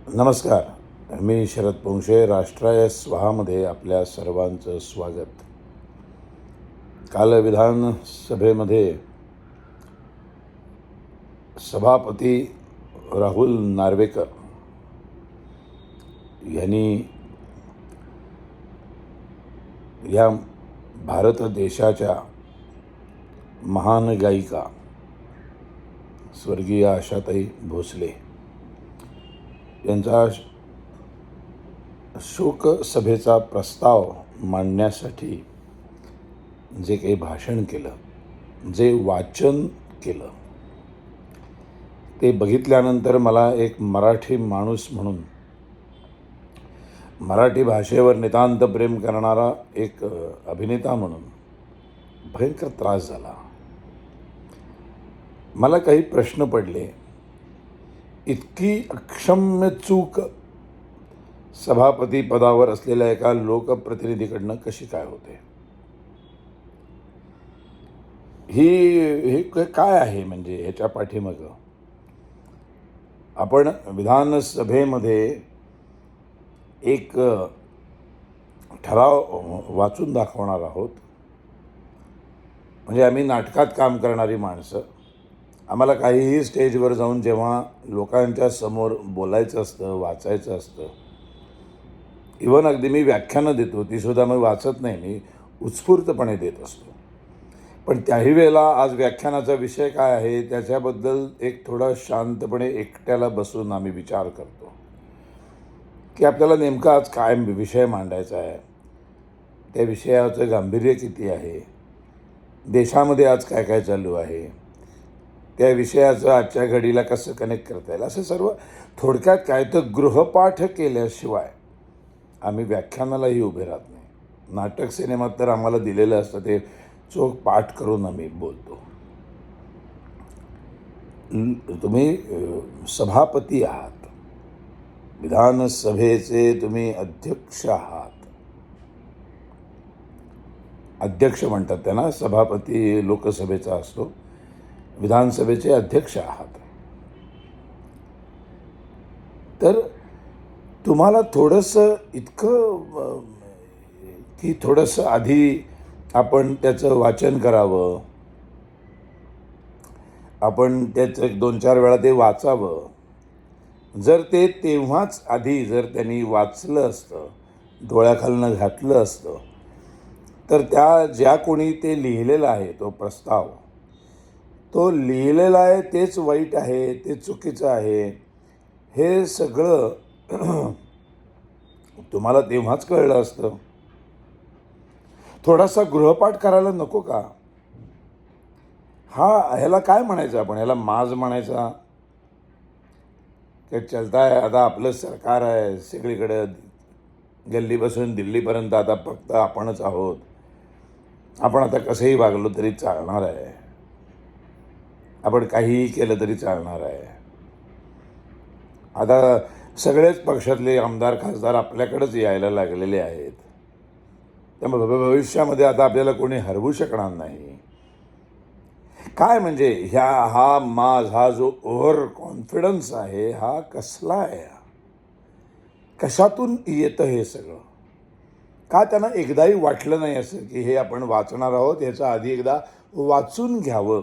नमस्कार. मी शरद पोंक्षे. राष्ट्राय स्वाहामध्ये आपल्या सर्वांचं स्वागत. काल विधानसभेमध्ये सभापती राहुल नार्वेकर यांनी या भारत देशाच्या महान गायिका स्वर्गीय आशाताई भोसले यांचा शोकसभेचा प्रस्ताव मांडण्यासाठी जे काही भाषण केलं, जे वाचन केलं, ते बघितल्यानंतर मला एक मराठी माणूस म्हणून, मराठी भाषेवर नितांत प्रेम करणारा एक अभिनेता म्हणून भयंकर त्रास झाला. मला काही प्रश्न पडले. इतकी अक्षम्य चूक सभापती पदावर असलेल्या एका लोकप्रतिनिधीकडनं कशी काय होते? हे काय आहे म्हणजे ह्याच्या पाठीमागं? आपण विधानसभेमध्ये एक ठराव वाचून दाखवणार आहोत. म्हणजे आम्ही नाटकात काम करणारी माणसं, आम्हाला काहीही स्टेजवर जाऊन जेव्हा लोकांच्या समोर बोलायचं असतं, वाचायचं असतं, इव्हन अगदी मी व्याख्यानं देतो तीसुद्धा मी वाचत नाही, मी उत्स्फूर्तपणे देत असतो. पण त्याही वेळेला आज व्याख्यानाचा विषय काय आहे त्याच्याबद्दल एक थोडा शांतपणे एकट्याला बसून आम्ही विचार करतो की आपल्याला नेमका आज काय विषय मांडायचा आहे, त्या विषयाचं गांभीर्य किती आहे, देशामध्ये आज काय काय चालू आहे, त्या विषयाचं आजच्या घडीला कसं कनेक्ट करता येईल, असं सर्व थोडक्यात काय तर गृहपाठ केल्याशिवाय आम्ही व्याख्यानालाही उभे राहत नाही. नाटक सिनेमात तर आम्हाला दिलेलं असतं, ते चोख पाठ करून आम्ही बोलतो. तुम्ही सभापती आहात, विधानसभेचे तुम्ही अध्यक्ष आहात. अध्यक्ष म्हणतात त्यांना, सभापती लोकसभेचा असतो, विधानसभेचे अध्यक्ष आहात. तर तुम्हाला थोडंसं इतकं की थोडंसं आधी आपण त्याचं वाचन करावं, आपण त्याचं 1-2-4 वेळा ते वाचावं. जर ते तेव्हाच आधी जर त्यांनी वाचलं असतं, डोळ्याखालनं घातलं असतं, तर त्या ज्या कोणी ते लिहिलेलं आहे तो प्रस्ताव, तो लिहिलेला आहे तेच वाईट आहे, ते चुकीचं आहे, हे सगळं तुम्हाला तेव्हाच कळलं असतं. थोडासा गृहपाठ करायला नको का? ह्याला काय म्हणायचं आपण? ह्याला माज म्हणायचा की चलताय आता आपलं सरकार आहे, सगळीकडे गल्लीपासून दिल्लीपर्यंत आता फक्त आपणच आहोत, आपण आता कसंही वागलो तरी चालणार आहे, आपण काहीही केलं तरी चालणार आहे. आता सगळेच पक्षातले आमदार खासदार आपल्याकडेच यायला लागलेले आहेत, त्यामुळे भविष्यामध्ये आता आपल्याला कोणी हरवू शकणार नाही. काय म्हणजे हा जो ओव्हर कॉन्फिडन्स आहे हा कसला आहे? कशातून येतं हे सगळं? का त्यांना एकदाही वाटलं नाही असं की हे आपण वाचणार आहोत, ह्याचं आधी एकदा वाचून घ्यावं?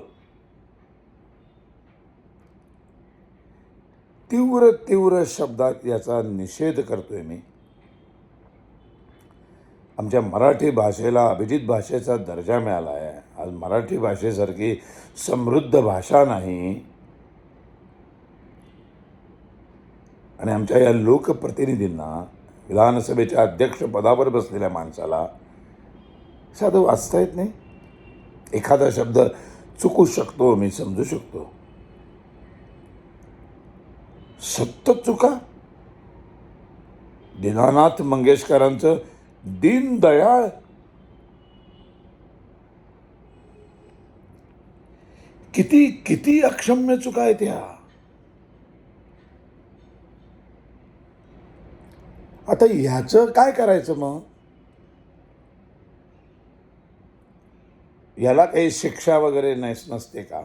तीव्र तीव्र शब्दात याचा निषेध करतोय मी. आमच्या मराठी भाषेला अभिजित भाषेचा दर्जा मिळाला आहे. आज मराठी भाषेसारखी समृद्ध भाषा नाही, आणि आमच्या या लोकप्रतिनिधींना, विधानसभेच्या अध्यक्षपदावर बसलेल्या माणसाला साधं वाचता येत नाही. एखादा शब्द चुकू शकतो, मी समजू शकतो. सतत चुका. दीनानाथ मंगेशकरांचं दीनदयाळ, किती किती अक्षम्य चुका आहेत ह्या. आता ह्याचं काय करायचं मग? याला काही शिक्षा वगैरे नसते का?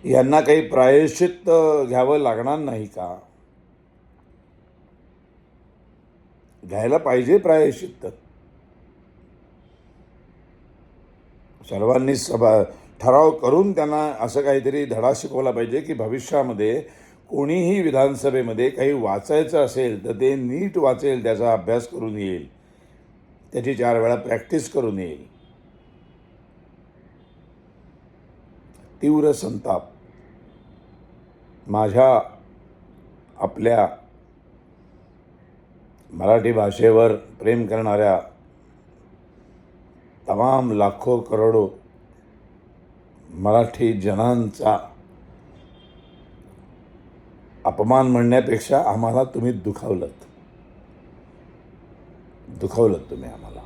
यांना काही प्रायश्चित्त घ्यावं लागणार नाही का? घ्यायला पाहिजे प्रायश्चित्त. सर्वांनी ठराव करून त्यांना असं काहीतरी धडा शिकवला पाहिजे की भविष्यामध्ये कोणीही विधानसभेमध्ये काही वाचायचं असेल तर ते नीट वाचेल, त्याचा अभ्यास करून येईल, त्याची 4 वेळा प्रॅक्टिस करून येईल. तीव्र संताप माझ्या आपल्या मराठी भाषेवर प्रेम करणाऱ्या तमाम लाखो करोडो मराठी जनांचा अपमान म्हणण्यापेक्षा आम्हाला तुम्ही दुखावलंत तुम्ही आम्हाला.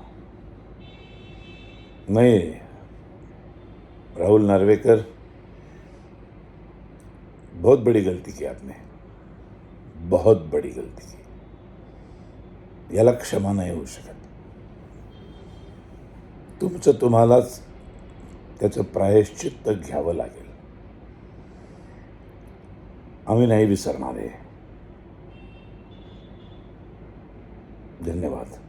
नाही राहुल नार्वेकर, बहुत बड़ी गलती की आपने, बहुत बड़ी गलती की. याला क्षमा नाही होऊ शकत. तुम्हालाच त्याचं प्रायश्चित्त घ्यावं लागेल. आम्ही नाही विसरणार आहे. धन्यवाद.